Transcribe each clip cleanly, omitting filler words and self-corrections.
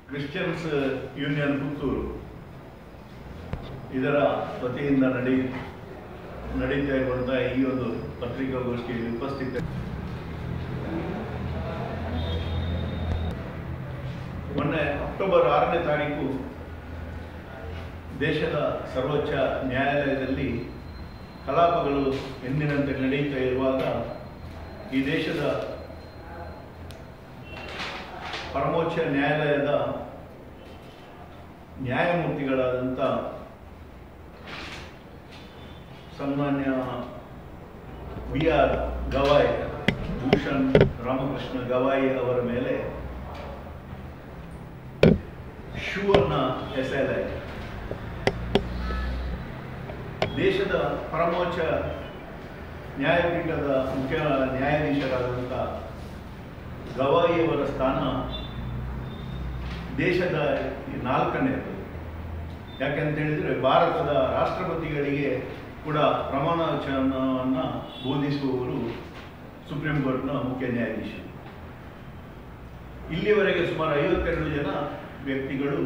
Christians union Puttur ಇದರ ವತಿಯಿಂದ ನಡೀತಾ ಇರುವಂತಹ ಈ ಒಂದು ಪತ್ರಿಕಾಗೋಷ್ಠಿಯಲ್ಲಿ ಉಪಸ್ಥಿತ ಮೊನ್ನೆ ಅಕ್ಟೋಬರ್ 6ನೇ ತಾರೀಕು ದೇಶದ ಸರ್ವೋಚ್ಚ ನ್ಯಾಯಾಲಯದಲ್ಲಿ ಕಲಾಪಗಳು ಎಂದಿನಂತೆ ನಡೆಯುತ್ತಾ ಇರುವಾಗ ಈ ದೇಶದ ಪರಮೋಚ್ಚ ನ್ಯಾಯಾಲಯದ ನ್ಯಾಯಮೂರ್ತಿಗಳಾದಂಥ ಸನ್ಮಾನ್ಯ ಬಿ.ಆರ್. ಗವಾಯಿ, ಭೂಷಣ್ ರಾಮಕೃಷ್ಣ ಗವಾಯಿ ಅವರ ಮೇಲೆ ಶೂವನ್ನು ಎಸೆಯಲಾಯಿತು. ದೇಶದ ಪರಮೋಚ್ಚ ನ್ಯಾಯಪೀಠದ ಮುಖ್ಯ ನ್ಯಾಯಾಧೀಶರಾದಂಥ ಗವಾಯಿಯವರ ಸ್ಥಾನ ದೇಶದ 4ನೇದು. ಯಾಕೆಂತ ಹೇಳಿದರೆ ಭಾರತದ ರಾಷ್ಟ್ರಪತಿಗಳಿಗೆ ಕೂಡ ಪ್ರಮಾಣ ವಚನವನ್ನು ಬೋಧಿಸುವವರು ಸುಪ್ರೀಂ ಕೋರ್ಟ್ನ ಮುಖ್ಯ ನ್ಯಾಯಾಧೀಶರು. ಇಲ್ಲಿವರೆಗೆ ಸುಮಾರು 52 ಜನ ವ್ಯಕ್ತಿಗಳು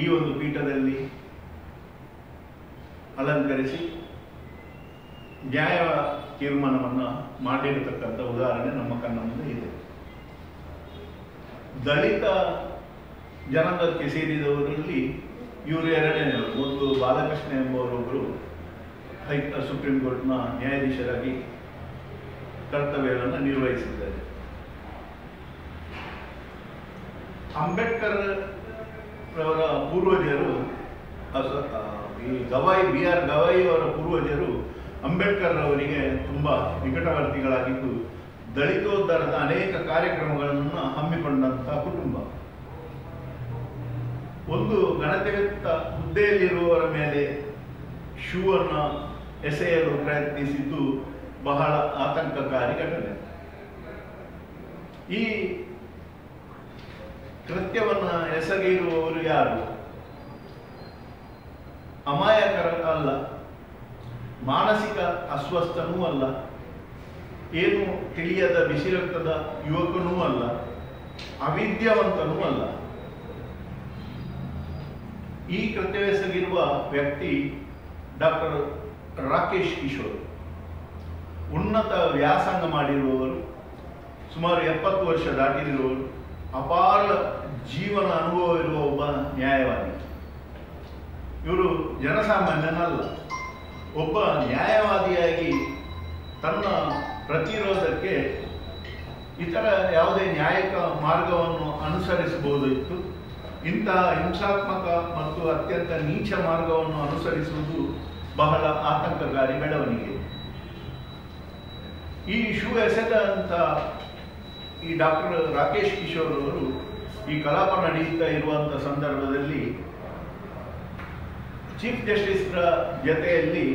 ಈ ಒಂದು ಪೀಠದಲ್ಲಿ ಅಲಂಕರಿಸಿ ನ್ಯಾಯ ತೀರ್ಮಾನವನ್ನು ಮಾಡಿರತಕ್ಕಂಥ ಉದಾಹರಣೆ ನಮ್ಮ ಕಣ್ಣ ಮುಂದೆ ಇದೆ. ದಲಿತ ಜನಾಂಗಕ್ಕೆ ಸೇರಿದವರಲ್ಲಿ ಇವರು 2ನೇವರು. ಒಂದು ಬಾಲಕೃಷ್ಣ ಎಂಬುವರೊಬ್ಬರು ಸುಪ್ರೀಂ ಕೋರ್ಟ್ನ ನ್ಯಾಯಾಧೀಶರಾಗಿ ಕರ್ತವ್ಯವನ್ನು ನಿರ್ವಹಿಸಿದ್ದಾರೆ. ಅಂಬೇಡ್ಕರ್ ರವರ ಪೂರ್ವಜರು, ಈ ಬಿ.ಆರ್. ಗವಾಯಿ ಅವರ ಪೂರ್ವಜರು ಅಂಬೇಡ್ಕರ್ ಅವರಿಗೆ ತುಂಬ ನಿಕಟವರ್ತಿಗಳಾಗಿದ್ದು ದಲಿತೋದ್ಧಾರದ ಅನೇಕ ಕಾರ್ಯಕ್ರಮಗಳನ್ನು ಹಮ್ಮಿಕೊಂಡಂಥ ಕುಟುಂಬ. ಒಂದು ಗಣತಿಯುತ ಹುದ್ದೆಯಲ್ಲಿರುವವರ ಮೇಲೆ ಶೂವನ್ನು ಎಸೆಯಲು ಪ್ರಯತ್ನಿಸಿದ್ದು ಬಹಳ ಆತಂಕಕಾರಿ ಘಟನೆ. ಈ ಕೃತ್ಯವನ್ನು ಎಸಗಿರುವವರು ಯಾರು? ಅಮಾಯಕರ ಅಲ್ಲ, ಮಾನಸಿಕ ಅಸ್ವಸ್ಥನೂ ಅಲ್ಲ, ಏನು ತಿಳಿಯದ ಬಿಸಿರಕ್ತದ ಯುವಕನೂ ಅಲ್ಲ, ಅವಿದ್ಯಾವಂತನೂ ಅಲ್ಲ. ಈ ಕೃತ್ಯವೆಸಗಿರುವ ವ್ಯಕ್ತಿ ಡಾಕ್ಟರ್ ರಾಕೇಶ್ ಕಿಶೋರ್. ಉನ್ನತ ವ್ಯಾಸಂಗ ಮಾಡಿರುವವರು, ಸುಮಾರು 70 ವರ್ಷ ದಾಟಿರುವವರು, ಅಪಾರ ಜೀವನ ಅನುಭವ ಇರುವ ಒಬ್ಬ ನ್ಯಾಯವಾದಿ. ಇವರು ಜನಸಾಮಾನ್ಯನಲ್ಲ. ಒಬ್ಬ ನ್ಯಾಯವಾದಿಯಾಗಿ ತನ್ನ ಪ್ರತಿರೋಧಕ್ಕೆ ಇತರ ಯಾವುದೇ ನ್ಯಾಯಿಕ ಮಾರ್ಗವನ್ನು ಅನುಸರಿಸಬಹುದಿತ್ತು. ಇಂತಹ ಹಿಂಸಾತ್ಮಕ ಮತ್ತು ಅತ್ಯಂತ ನೀಚ ಮಾರ್ಗವನ್ನು ಅನುಸರಿಸುವುದು ಬಹಳ ಆತಂಕಕಾರಿ ಬೆಳವಣಿಗೆ. ಈ ಶೂ ಎಸೆದಂತ ಈ ಡಾಕ್ಟರ್ ರಾಕೇಶ್ ಕಿಶೋರ್ ಅವರು ಈ ಕಲಾಪ ನಡೆಯುತ್ತಾ ಇರುವಂಥ ಸಂದರ್ಭದಲ್ಲಿ ಚೀಫ್ ಜಸ್ಟಿಸ್ರ ಜೊತೆಯಲ್ಲಿ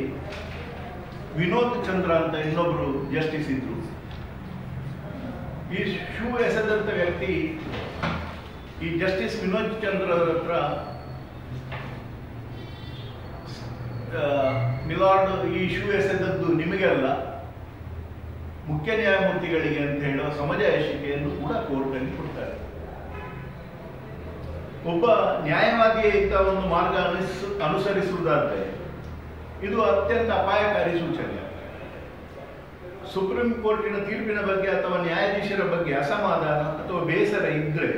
ವಿನೋದ್ ಚಂದ್ರ ಅಂತ ಇನ್ನೊಬ್ಬರು ಜಸ್ಟಿಸ್ ಇದ್ರು. ಈ ಶೂ ಎಸೆದಂತ ವ್ಯಕ್ತಿ ಈ ಜಸ್ಟಿಸ್ ವಿನೋದ್ ಚಂದ್ರ ಅವರ ಹತ್ರ, ಮಿಲಾರ್ಡ್, ಈ ಶೂ ಎಸೆದದ್ದು ನಿಮಗೆ ಅಲ್ಲ, ಮುಖ್ಯ ನ್ಯಾಯಮೂರ್ತಿಗಳಿಗೆ ಅಂತ ಹೇಳೋ ಸಮಜಾಯಿಷಿಕೆಯನ್ನು ಕೂಡ ಕೋರ್ಟಲ್ಲಿ ಕೊಡ್ತಾರೆ. ಒಬ್ಬ ನ್ಯಾಯವಾದಿಯೇ ಇಂಥ ಒಂದು ಮಾರ್ಗ ಅನುಸರಿಸುವುದಾದರೆ ಇದು ಅತ್ಯಂತ ಅಪಾಯಕಾರಿ ಸೂಚನೆ. ಸುಪ್ರೀಂ ಕೋರ್ಟಿನ ತೀರ್ಪಿನ ಬಗ್ಗೆ ಅಥವಾ ನ್ಯಾಯಾಧೀಶರ ಬಗ್ಗೆ ಅಸಮಾಧಾನ ಅಥವಾ ಬೇಸರ ಇದ್ದರೆ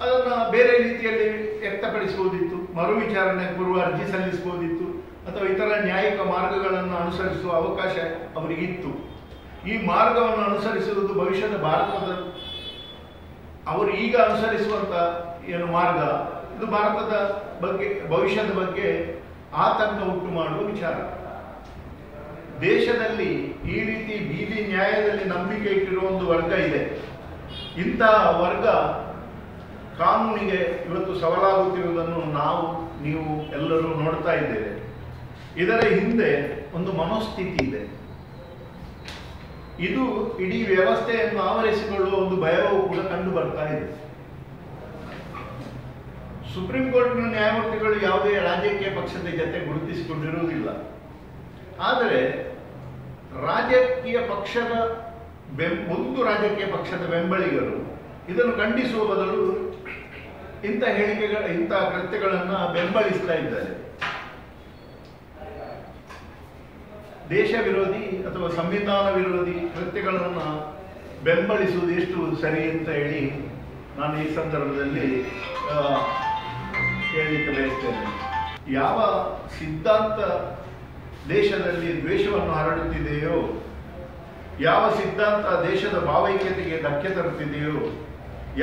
ಅದನ್ನು ಬೇರೆ ರೀತಿಯಲ್ಲಿ ವ್ಯಕ್ತಪಡಿಸಬಹುದಿತ್ತು. ಮರು ವಿಚಾರಣೆ ಪೂರ್ವ ಅರ್ಜಿ ಸಲ್ಲಿಸಬಹುದಿತ್ತು ಅಥವಾ ಇತರ ನ್ಯಾಯಿಕ ಮಾರ್ಗಗಳನ್ನು ಅನುಸರಿಸುವ ಅವಕಾಶ ಅವರಿಗಿತ್ತು. ಈ ಮಾರ್ಗವನ್ನು ಅನುಸರಿಸುವುದು ಭವಿಷ್ಯದ ಭಾರತದ, ಅವರು ಈಗ ಅನುಸರಿಸುವಂತ ಏನು ಮಾರ್ಗ, ಇದು ಭಾರತದ ಬಗ್ಗೆ, ಭವಿಷ್ಯದ ಬಗ್ಗೆ ಆತಂಕ ಉಂಟು ಮಾಡುವ ವಿಚಾರ. ದೇಶದಲ್ಲಿ ಈ ರೀತಿ ಬೀದಿ ನ್ಯಾಯದಲ್ಲಿ ನಂಬಿಕೆ ಇಟ್ಟಿರುವ ಒಂದು ವರ್ಗ ಇದೆ. ಇಂತಹ ವರ್ಗ ಕಾನೂನಿಗೆ ಇವತ್ತು ಸವಾಲಾಗುತ್ತಿರುವುದನ್ನು ನೀವು ಎಲ್ಲರೂ ನೋಡ್ತಾ ಇದ್ದೇವೆ. ಇದರ ಹಿಂದೆ ಒಂದು ಮನೋಸ್ಥಿತಿ ಇದೆ. ಇದು ಇಡೀ ವ್ಯವಸ್ಥೆಯನ್ನು ಆವರಿಸಿಕೊಳ್ಳುವ ಒಂದು ಭಯವೂ ಕೂಡ ಕಂಡು ಬರ್ತಾ ಇದೆ. ಸುಪ್ರೀಂ ಕೋರ್ಟ್ನ ನ್ಯಾಯಮೂರ್ತಿಗಳು ಯಾವುದೇ ರಾಜಕೀಯ ಪಕ್ಷದ ಜೊತೆ ಗುರುತಿಸಿಕೊಂಡಿರುವುದಿಲ್ಲ. ಆದರೆ ರಾಜಕೀಯ ಪಕ್ಷದ ಒಂದು ರಾಜಕೀಯ ಪಕ್ಷದ ಬೆಂಬಲಿಗರು ಇದನ್ನು ಖಂಡಿಸುವ ಬದಲು ಇಂಥ ಇಂಥ ಕೃತ್ಯಗಳನ್ನು ಬೆಂಬಲಿಸ್ತಾ ಇದ್ದಾರೆ. ದೇಶ ವಿರೋಧಿ ಅಥವಾ ಸಂವಿಧಾನ ವಿರೋಧಿ ಕೃತ್ಯಗಳನ್ನು ಬೆಂಬಲಿಸುವುದು ಎಷ್ಟು ಸರಿ ಅಂತ ಹೇಳಿ ನಾನು ಈ ಸಂದರ್ಭದಲ್ಲಿ ಹೇಳಲಿಕ್ಕೆ ಬಯಸ್ತೇನೆ. ಯಾವ ಸಿದ್ಧಾಂತ ದೇಶದಲ್ಲಿ ದ್ವೇಷವನ್ನು ಹರಡುತ್ತಿದೆಯೋ, ಯಾವ ಸಿದ್ಧಾಂತ ದೇಶದ ಭಾವೈಕ್ಯತೆಗೆ ಧಕ್ಕೆ ತರುತ್ತಿದೆಯೋ,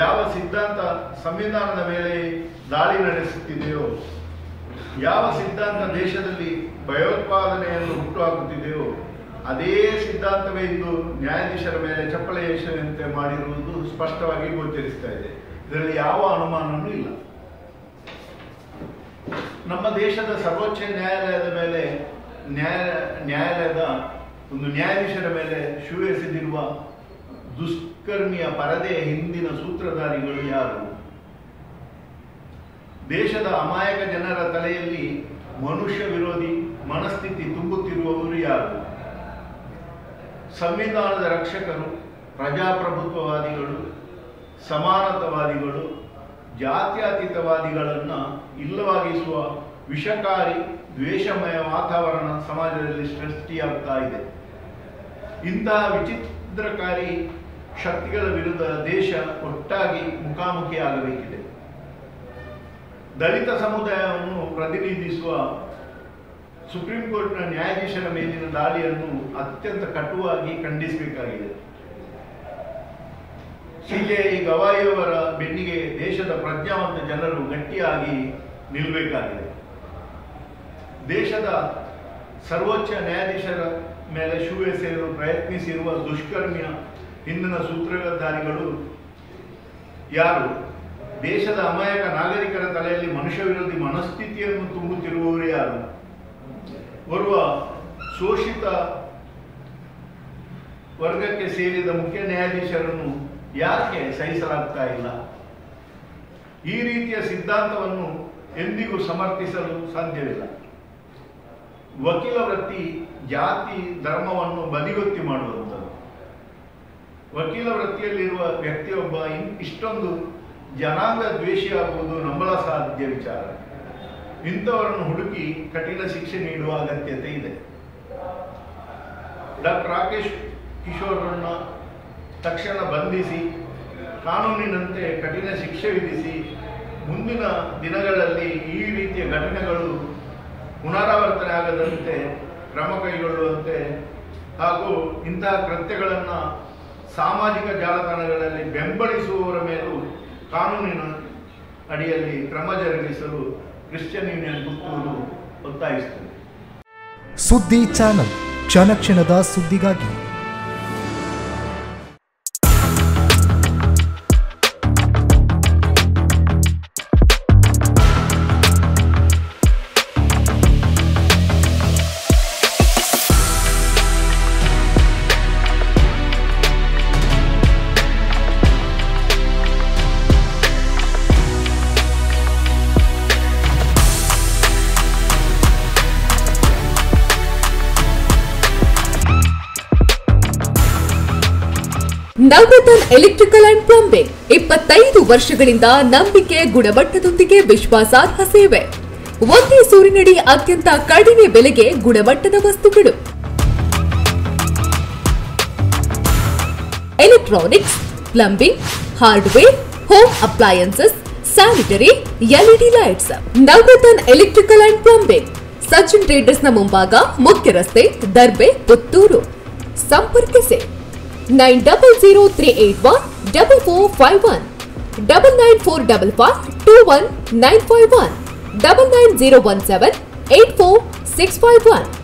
ಯಾವ ಸಿದ್ಧಾಂತ ಸಂವಿಧಾನದ ಮೇಲೆ ದಾಳಿ ನಡೆಸುತ್ತಿದೆಯೋ, ಯಾವ ಸಿದ್ಧಾಂತ ದೇಶದಲ್ಲಿ ಭಯೋತ್ಪಾದನೆಯನ್ನು ಹುಟ್ಟುಹಾಕುತ್ತಿದೆಯೋ ಅದೇ ಸಿದ್ಧಾಂತವೇ ಇಂದು ನ್ಯಾಯಾಧೀಶರ ಮೇಲೆ ಚಪ್ಪಳೆ ಎಸೆಯುವಂತೆ ಮಾಡಿರುವುದು ಸ್ಪಷ್ಟವಾಗಿ ಗೋಚರಿಸ್ತಾ ಇದೆ. ಇದರಲ್ಲಿ ಯಾವ ಅನುಮಾನವೂ ಇಲ್ಲ. ನಮ್ಮ ದೇಶದ ಸರ್ವೋಚ್ಚ ನ್ಯಾಯಾಲಯದ ಮೇಲೆ ನ್ಯಾಯಾಲಯದ ಒಂದು ನ್ಯಾಯಾಧೀಶರ ಮೇಲೆ ಶೂ ಎಸೆದಿರುವ ದುಷ್ಕರ್ಮಿಯ ಪರದೆಯ ಹಿಂದಿನ ಸೂತ್ರಧಾರಿಗಳು ಯಾರು? ದೇಶದ ಅಮಾಯಕ ಜನರ ತಲೆಯಲ್ಲಿ ಮನುಷ್ಯ ವಿರೋಧಿ ಮನಸ್ಥಿತಿ ತುಂಬುತ್ತಿರುವವರು ಯಾರು? ಸಂವಿಧಾನದ ರಕ್ಷಕರು, ಪ್ರಜಾಪ್ರಭುತ್ವವಾದಿಗಳು, ಸಮಾನತಾವಾದಿಗಳು, ಜಾತ್ಯತೀತವಾದಿಗಳನ್ನು ಇಲ್ಲವಾಗಿಸುವ ವಿಷಕಾರಿ ದ್ವೇಷಮಯ ವಾತಾವರಣ ಸಮಾಜದಲ್ಲಿ ಸೃಷ್ಟಿಯಾಗ್ತಾ ಇದೆ. ಇಂತಹ ವಿಚಿತ್ರಕಾರಿ ಶಕ್ತಿಗಳ ವಿರುದ್ಧ ದೇಶ ಒಟ್ಟಾಗಿ ಮುಖಾಮುಖಿಯಾಗಬೇಕಿದೆ. ದಲಿತ ಸಮುದಾಯವನ್ನು ಪ್ರತಿನಿಧಿಸುವ ಸುಪ್ರೀಂ ಕೋರ್ಟ್ನ ನ್ಯಾಯಾಧೀಶರ ಮೇಲಿನ ದಾಳಿಯನ್ನು ಅತ್ಯಂತ ಕಟುವಾಗಿ ಖಂಡಿಸಬೇಕಾಗಿದೆ. ಸಿಬಿಐ ಗವಾಯಿಯವರ ಬೆನ್ನಿಗೆ ದೇಶದ ಪ್ರಜ್ಞಾವಂತ ಜನರು ಗಟ್ಟಿಯಾಗಿ ನಿಲ್ಲಬೇಕಾಗಿದೆ. ದೇಶದ ಸರ್ವೋಚ್ಚ ನ್ಯಾಯಾಧೀಶರ ಮೇಲೆ ಶೂ ಎಸೆಯಲು ಪ್ರಯತ್ನಿಸಿರುವ ದುಷ್ಕರ್ಮಿಯ ಹಿಂದಿನ ಸೂತ್ರಧಾರಿಗಳು ಯಾರು? ದೇಶದ ಅಮಾಯಕ ನಾಗರಿಕರ ತಲೆಯಲ್ಲಿ ಮನುಷ್ಯ ವಿರೋಧಿ ಮನಸ್ಥಿತಿಯನ್ನು ತುಂಬುತ್ತಿರುವವರು ಯಾರು? ಓರ್ವ ಶೋಷಿತ ವರ್ಗಕ್ಕೆ ಸೇರಿದ ಮುಖ್ಯ ನ್ಯಾಯಾಧೀಶರನ್ನು ಯಾಕೆ ಸಹಿಸಲಾಗ್ತಾ ಇಲ್ಲ? ಈ ರೀತಿಯ ಸಿದ್ಧಾಂತವನ್ನು ಎಂದಿಗೂ ಸಮರ್ಥಿಸಲು ಸಾಧ್ಯವಿಲ್ಲ. ವಕೀಲ ವೃತ್ತಿ ಜಾತಿ ಧರ್ಮವನ್ನು ಬದಿಗೊತ್ತಿ ಮಾಡುವಂಥದ್ದು. ವಕೀಲ ವೃತ್ತಿಯಲ್ಲಿರುವ ವ್ಯಕ್ತಿಯೊಬ್ಬ ಇಷ್ಟೊಂದು ಜನಾಂಗ ದ್ವೇಷಿಯಾಗುವುದು ನಂಬಲಾಸಾಧ್ಯ ವಿಚಾರ. ಇಂಥವರನ್ನು ಹುಡುಕಿ ಕಠಿಣ ಶಿಕ್ಷೆ ನೀಡುವ ಅಗತ್ಯತೆ ಇದೆ. ಡಾಕ್ಟರ್ ರಾಕೇಶ್ ಕಿಶೋರ್ರನ್ನ ತಕ್ಷಣ ಬಂಧಿಸಿ ಕಾನೂನಿನಂತೆ ಕಠಿಣ ಶಿಕ್ಷೆ ವಿಧಿಸಿ ಮುಂದಿನ ದಿನಗಳಲ್ಲಿ ಈ ರೀತಿಯ ಘಟನೆಗಳು ಪುನರಾವರ್ತನೆ ಆಗದಂತೆ ಕ್ರಮ ಕೈಗೊಳ್ಳುವಂತೆ ಹಾಗೂ ಇಂತಹ ಕೃತ್ಯಗಳನ್ನು ಸಾಮಾಜಿಕ ಜಾಲತಾಣಗಳಲ್ಲಿ ಬೆಂಬಲಿಸುವವರ ಮೇಲೂ ಕಾನೂನಿನ ಅಡಿಯಲ್ಲಿ ಕ್ರಮ ಜರುಗಿಸಲು ಕ್ರಿಶ್ಚಿಯನ್ ಯೂನಿಯನ್ ಪುತ್ತೂರು ಒತ್ತಾಯಿಸುತ್ತದೆ. ಸುದ್ದಿ ಚಾನಲ್, ಕ್ಷಣ ಕ್ಷಣದ ಸುದ್ದಿಗಾಗಿ. ನವರತ್ನ ಎಲೆಕ್ಟ್ರಿಕಲ್ ಅಂಡ್ ಪ್ಲಂಬಿಂಗ್ 25 ವರ್ಷಗಳಿಂದ ನಂಬಿಕೆ, ಗುಣಮಟ್ಟದೊಂದಿಗೆ ವಿಶ್ವಾಸಾರ್ಹ ಸೇವೆ. ಒಂದೇ ಸೂರಿನಡಿ ಅತ್ಯಂತ ಕಡಿಮೆ ಬೆಲೆಗೆ ಗುಣಮಟ್ಟದ ವಸ್ತುಗಳು. Electronics, plumbing, hardware, home appliances, sanitary, LED lights. Navaratna electrical and plumbing, Sachin ಟ್ರೇಡರ್ಸ್ನ ಮುಂಭಾಗ, ಮುಖ್ಯ ರಸ್ತೆ, ದರ್ಬೆ, ಪುತ್ತೂರು. ಸಂಪರ್ಕಿಸಿ 9003814451 994552191 990178461.